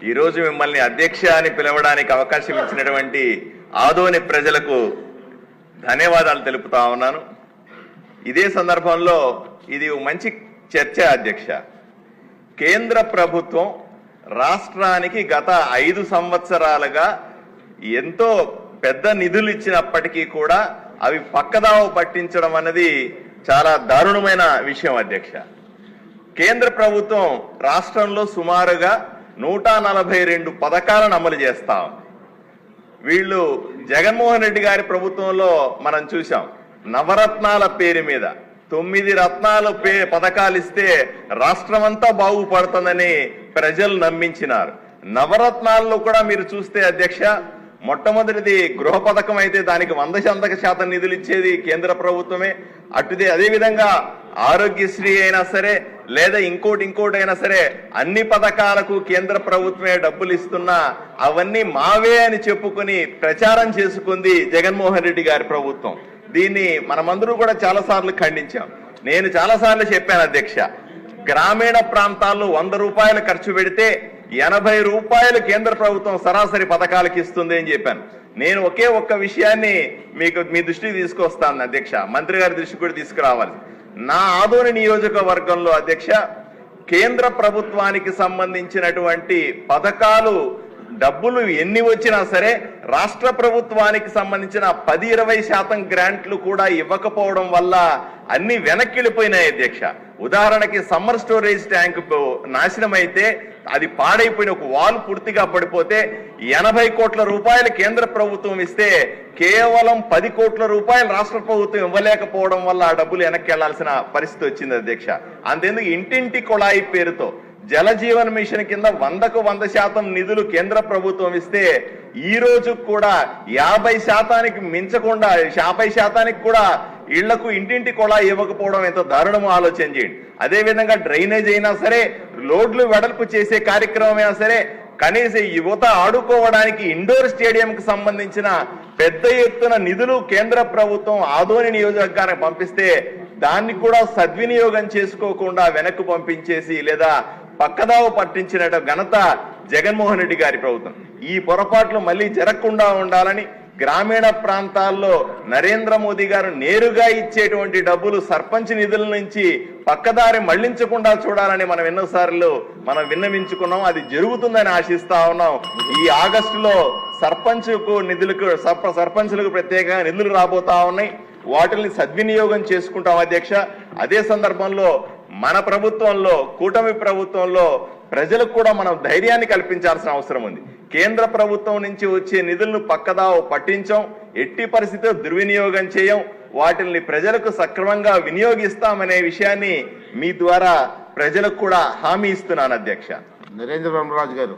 ఈరోజు మిమ్మల్ని అధ్యక్ష అని పిలవడానికి అవకాశం ఇచ్చినటువంటి ఆదోని ప్రజలకు ధన్యవాదాలు తెలుపుతా ఉన్నాను. ఇదే సందర్భంలో ఇది మంచి చర్చ అధ్యక్ష. కేంద్ర ప్రభుత్వం రాష్ట్రానికి గత 5 సంవత్సరాలుగా ఎంతో పెద్ద నిధులు ఇచ్చినప్పటికీ కూడా అవి పక్కదావ పట్టించడం అనేది చాలా దారుణమైన విషయం అధ్యక్ష. కేంద్ర ప్రభుత్వం రాష్ట్రంలో సుమారుగా 142 పథకాలను అమలు చేస్తాం. వీళ్ళు జగన్మోహన్ రెడ్డి గారి ప్రభుత్వంలో మనం చూసాం, నవరత్నాల పేరు మీద 9 రత్నాలు పథకాలు ఇస్తే రాష్ట్రమంతా బాగుపడుతుందని ప్రజలు నమ్మించినారు. నవరత్నాల్లో కూడా మీరు చూస్తే అధ్యక్ష, మొట్టమొదటిది గృహ పథకం అయితే దానికి 100% నిధులు ఇచ్చేది కేంద్ర ప్రభుత్వమే. అదేవిధంగా ఆరోగ్యశ్రీ అయినా సరే లేదా ఇంకోటి అయినా సరే అన్ని పథకాలకు కేంద్ర ప్రభుత్వమే డబ్బులు ఇస్తున్నా అవన్నీ మావే అని చెప్పుకొని ప్రచారం చేసుకుంది జగన్మోహన్ రెడ్డి గారి ప్రభుత్వం. దీన్ని మనమందరూ కూడా చాలాసార్లు ఖండించాం. నేను చాలాసార్లు చెప్పాను అధ్యక్ష, గ్రామీణ ప్రాంతాల్లో 100 రూపాయలు ఖర్చు పెడితే 80 రూపాయలు కేంద్ర ప్రభుత్వం సరాసరి పథకాలకు ఇస్తుంది అని చెప్పాను. నేను ఒక్క విషయాన్ని మీ దృష్టికి తీసుకొస్తాను అధ్యక్ష, మంత్రి గారి దృష్టికి కూడా తీసుకురావాలి. నా ఆదోని నియోజకవర్గంలో అధ్యక్ష, కేంద్ర ప్రభుత్వానికి సంబంధించినటువంటి పథకాలు డబ్బులు ఎన్ని వచ్చినా సరే రాష్ట్ర ప్రభుత్వానికి సంబంధించిన 10-20% గ్రాంట్లు కూడా ఇవ్వకపోవడం వల్ల అన్ని వెనక్కిళ్ళిపోయినాయి అధ్యక్ష. ఉదాహరణకి సమ్మర్ స్టోరేజ్ ట్యాంక్ నాశనం అయితే అది పాడైపోయిన ఒక వాల్ పూర్తిగా పడిపోతే 80 కోట్ల రూపాయలు కేంద్ర ప్రభుత్వం ఇస్తే కేవలం 10 కోట్ల రూపాయలు రాష్ట్ర ప్రభుత్వం ఇవ్వలేకపోవడం వల్ల ఆ డబ్బులు వెనక్కి వెళ్లాల్సిన పరిస్థితి వచ్చింది అధ్యక్ష. అంతేందుకు ఇంటింటి కొళాయి పేరుతో జల జీవన్ మిషన్ కింద 100కు 100% నిధులు కేంద్ర ప్రభుత్వం ఇస్తే ఈ రోజు కూడా 50% మించకుండా 50% కూడా ఇళ్లకు ఇంటింటి కొళాయి ఇవ్వకపోవడం ఎంతో దారుణమో ఆలోచన చేయండి. అదేవిధంగా డ్రైనేజ్ అయినా సరే, రోడ్లు వెడల్పు చేసే కార్యక్రమం అయినా సరే, కనీసం యువత ఆడుకోవడానికి ఇండోర్ స్టేడియంకి సంబంధించిన పెద్ద ఎత్తున నిధులు కేంద్ర ప్రభుత్వం ఆదోని నియోజకవర్గానికి పంపిస్తే దాన్ని కూడా సద్వినియోగం చేసుకోకుండా వెనక్కు పంపించేసి లేదా పక్కదావ పట్టించిన ఘనత జగన్మోహన్ రెడ్డి గారి ప్రభుత్వం. ఈ పొరపాట్లు మళ్ళీ జరగకుండా ఉండాలని గ్రామీణ ప్రాంతాల్లో నరేంద్ర మోదీ గారు నేరుగా ఇచ్చేటువంటి డబ్బులు సర్పంచ్ నిధుల నుంచి పక్కదారి మళ్లించకుండా చూడాలని మనం ఎన్నోసార్లు విన్నవించుకున్నాం. అది జరుగుతుందని ఆశిస్తా ఉన్నాం. ఈ ఆగస్టులో సర్పంచులకు ప్రత్యేకంగా నిధులు రాబోతా ఉన్నాయి. వాటిని సద్వినియోగం చేసుకుంటాం అధ్యక్ష. అదే సందర్భంలో మన ప్రభుత్వంలో, కూటమి ప్రభుత్వంలో ప్రజలకు కూడా మనం ధైర్యాన్ని కల్పించాల్సిన అవసరం ఉంది. కేంద్ర ప్రభుత్వం నుంచి వచ్చే నిధులను పక్కదావ పట్టించాం, ఎట్టి పరిస్థితిలో దుర్వినియోగం చేయం, వాటిని ప్రజలకు సక్రమంగా వినియోగిస్తామనే విషయాన్ని మీ ద్వారా ప్రజలకు కూడా హామీ ఇస్తున్నాను అధ్యక్ష. నరేంద్ర రామరాజు గారు.